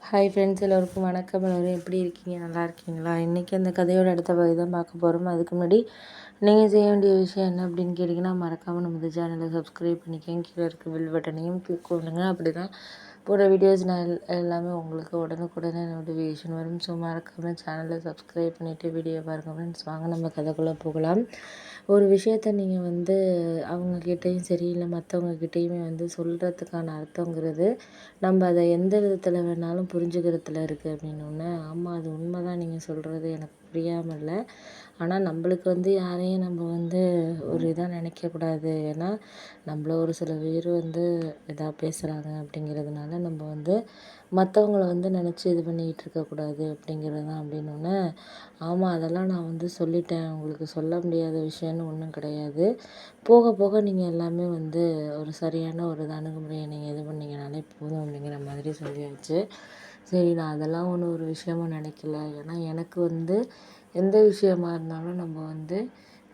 Hi friends, எல்லோருக்கும் வணக்கம். எல்லோரும் எப்படி இருக்கீங்க? நல்லா இருக்கீங்களா? இன்றைக்கி அந்த கதையோட அடுத்த பகுதி தான் பார்க்க போகிறோம். அதுக்கு முன்னாடி நீங்கள் செய்ய வேண்டிய விஷயம் என்ன அப்படின்னு கேட்டிங்கன்னா, மறக்காமல் நம்ம இந்த சேனலை சப்ஸ்கிரைப் பண்ணிக்கோங்க. கீழே இருக்க பெல் பட்டனையும் கிளிக் பண்ணுங்க. அப்படி தான் போகிற வீடியோஸ் நான் எல்லாமே உங்களுக்கு உடனுக்குடனே நோட்டிஃபிகேஷன் வரும். ஸோ மறக்காமல் சேனலை சப்ஸ்கிரைப் பண்ணிவிட்டு வீடியோ பாருங்கள் ஃப்ரெண்ட்ஸ். வாங்க நம்ம கதைக்குள்ளே போகலாம். ஒரு விஷயத்த நீங்கள் அவங்கக்கிட்டேயும் சரி, இல்லை மற்றவங்கக்கிட்டேயுமே சொல்கிறதுக்கான அர்த்தங்கிறது நம்ம அதை எந்த விதத்தில் வேணாலும் புரிஞ்சுக்கிறதுல இருக்குது அப்படின்னோடனே, ஆமாம் அது உண்மை தான் நீங்கள் சொல்கிறது, எனக்கு புரியாமல் இல்லை. ஆனால் நம்மளுக்கு யாரையும் நம்ம ஒரு இதாக நினைக்கக்கூடாது. ஏன்னா நம்மள ஒரு சில பேர் இதாக பேசுகிறாங்க அப்படிங்கிறதுனால நம்ம மற்றவங்கள நினச்சி இது பண்ணிக்கிட்டு இருக்கக்கூடாது அப்படிங்கிறது தான் அப்படின்னோடனே, ஆமாம் அதெல்லாம் நான் சொல்லிட்டேன். உங்களுக்கு சொல்ல முடியாத விஷயம்னு ஒன்றும் கிடையாது. போக போக நீங்கள் எல்லாமே ஒரு சரியான ஒரு அணுகுமுறையை நீங்கள் இது பண்ணிங்கனாலே போதும் அப்படிங்கிற மாதிரி சொல்லியாச்சு. சரி, நான் அதெல்லாம் ஒரு விஷயமா நினைக்கல. ஏன்னா எனக்கு எந்த விஷயமா இருந்தாலும் நம்ம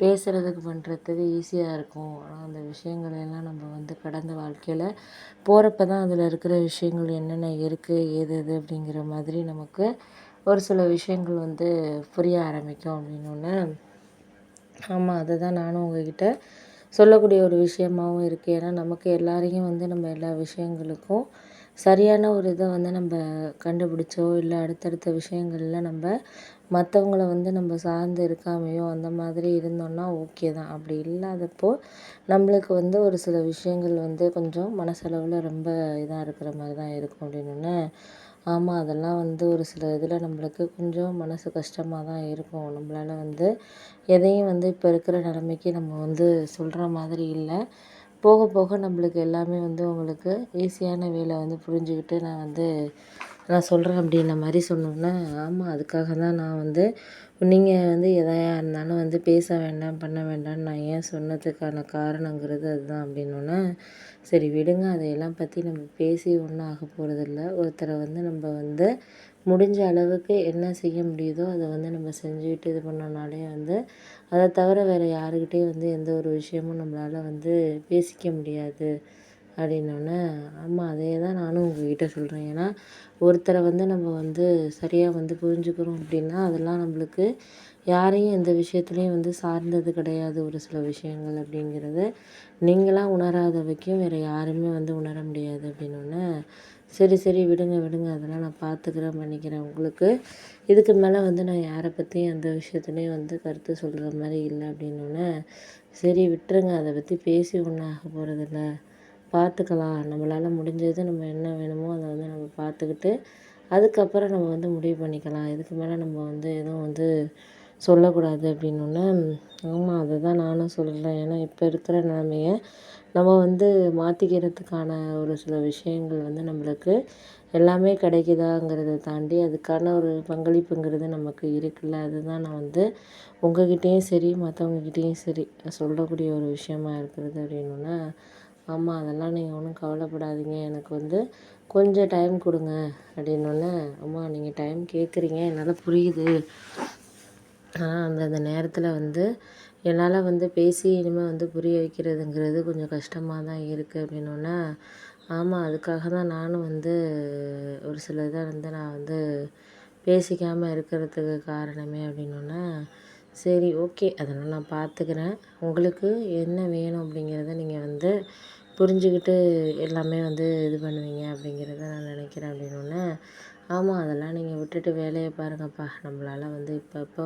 பேசுகிறதுக்கு பண்ணுறதுக்கு ஈஸியாக இருக்கும். ஆனால் அந்த விஷயங்களெல்லாம் நம்ம கடந்த வாழ்க்கையில் போகிறப்ப தான் அதில் இருக்கிற விஷயங்கள் என்னென்ன இருக்குது, ஏது எது அப்படிங்கிற மாதிரி நமக்கு ஒரு சில விஷயங்கள் புரிய ஆரம்பிக்கும் அப்படின்னோடனே, ஆமாம் அதுதான் நானும் உங்ககிட்ட சொல்லக்கூடிய ஒரு விஷயமாகவும் இருக்குது. ஏன்னா நமக்கு எல்லாரையும் நம்ம எல்லா விஷயங்களுக்கும் சரியான ஒரு இதை நம்ம கண்டுபிடிச்சோ, இல்லை அடுத்தடுத்த விஷயங்களில் நம்ம மற்றவங்கள நம்ம சார்ந்து இருக்காமையோ அந்த மாதிரி இருந்தோம்னா ஓகே தான். அப்படி இல்லாதப்போ நம்மளுக்கு ஒரு சில விஷயங்கள் கொஞ்சம் மனசளவில் ரொம்ப இதாக இருக்கிற மாதிரி தான் இருக்கும் அப்படின்னோடனே, ஆமாம் அதெல்லாம் ஒரு சில இதில் நம்மளுக்கு கொஞ்சம் மனசு கஷ்டமாக தான் இருக்கும். நம்மளால் எதையும் இப்போ இருக்கிற நிலைமைக்கு நம்ம சொல்கிற மாதிரி இல்லை. போக போக நம்மளுக்கு எல்லாமே உங்களுக்கு ஈஸியான வேலை புரிஞ்சுக்கிட்டு நான் சொல்கிறேன் அப்படின்ன மாதிரி சொன்னோன்னே, ஆமாம் அதுக்காக தான் நான் நீங்கள் எதையா இருந்தாலும் பேச வேண்டாம், பண்ண வேண்டாம்னு நான் ஏன் சொன்னதுக்கான காரணங்கிறது அதுதான் அப்படின்னோடனே, சரி விடுங்க, அதையெல்லாம் பற்றி நம்ம பேசி ஒன்றும் ஆக போகிறதில்ல. ஒருத்தரை நம்ம முடிஞ்ச அளவுக்கு என்ன செய்ய முடியுதோ அதை நம்ம செஞ்சுக்கிட்டு இது பண்ணோம்னாலே அதை தவிர வேறு யாருக்கிட்டேயும் எந்த ஒரு விஷயமும் நம்மளால் பேசிக்க முடியாது அப்படின்னோடனே, ஆமாம் அதே தான் நானும் உங்ககிட்ட சொல்கிறேன். ஏன்னா ஒருத்தரை நம்ம சரியாக புரிஞ்சுக்கிறோம் அப்படின்னா அதெல்லாம் நம்மளுக்கு யாரையும் எந்த விஷயத்துலையும் சார்ந்தது கிடையாது. ஒரு சில விஷயங்கள் அப்படிங்கிறது நீங்களாம் உணராத வரைக்கும் வேறு யாருமே உணர முடியாது அப்படின்னோடனே, சரி சரி விடுங்க விடுங்க, அதெல்லாம் நான் பார்த்துக்கிறேன், பண்ணிக்கிறேன். உங்களுக்கு இதுக்கு மேலே நான் யாரை பற்றியும் எந்த விஷயத்துலையும் கருத்து சொல்கிற மாதிரி இல்லை அப்படின்னோடனே, சரி விட்டுருங்க, அதை பற்றி பேசி ஒன்றும் ஆக போகிறதில்ல, பார்த்துக்கலாம். நம்மளால் முடிஞ்சது நம்ம என்ன வேணுமோ அதை நம்ம பார்த்துக்கிட்டு அதுக்கப்புறம் நம்ம முடிவு பண்ணிக்கலாம். இதுக்கு மேலே நம்ம எதுவும் சொல்லக்கூடாது அப்படின்னோடனே, ஆமாம் அதை தான் நானும் சொல்கிறேன். ஏன்னா இப்போ இருக்கிற நிலமைய நம்ம மாற்றிக்கிறதுக்கான ஒரு சில விஷயங்கள் நம்மளுக்கு எல்லாமே கிடைக்குதாங்கிறத தாண்டி அதுக்கான ஒரு பங்களிப்புங்கிறது நமக்கு இருக்குல்ல. அதுதான் நான் உங்ககிட்டேயும் சரி, மற்றவங்ககிட்டேயும் சரி சொல்லக்கூடிய ஒரு விஷயமா இருக்கிறது அப்படின்னோடனே, ஆமாம் அதெல்லாம் நீங்கள் ஒன்றும் கவலைப்படாதீங்க, எனக்கு கொஞ்சம் டைம் கொடுங்க அப்படின்னோடனே, ஆமாம் நீங்கள் டைம் கேட்குறீங்க, என்னால் புரியுது. ஆனால் அந்தந்த நேரத்தில் என்னால் பேசி இனிமேல் புரிய வைக்கிறதுங்கிறது கொஞ்சம் கஷ்டமாக தான் இருக்குது அப்படின்னோடனே, ஆமாம் அதுக்காக தான் நானும் ஒரு சில இதை நான் பேசிக்காமல் இருக்கிறதுக்கு காரணமே அப்படின்னோடனே, சரி ஓகே அதெல்லாம் நான் பார்த்துக்கிறேன். உங்களுக்கு என்ன வேணும் அப்படிங்கிறத நீங்கள் புரிஞ்சுக்கிட்டு எல்லாமே இது பண்ணுவீங்க அப்படிங்கிறத நான் நினைக்கிறேன் அப்படின்னோடனே, ஆமாம் அதெல்லாம் நீங்கள் விட்டுட்டு வேலையை பாருங்கப்பா. நம்மளால் இப்போ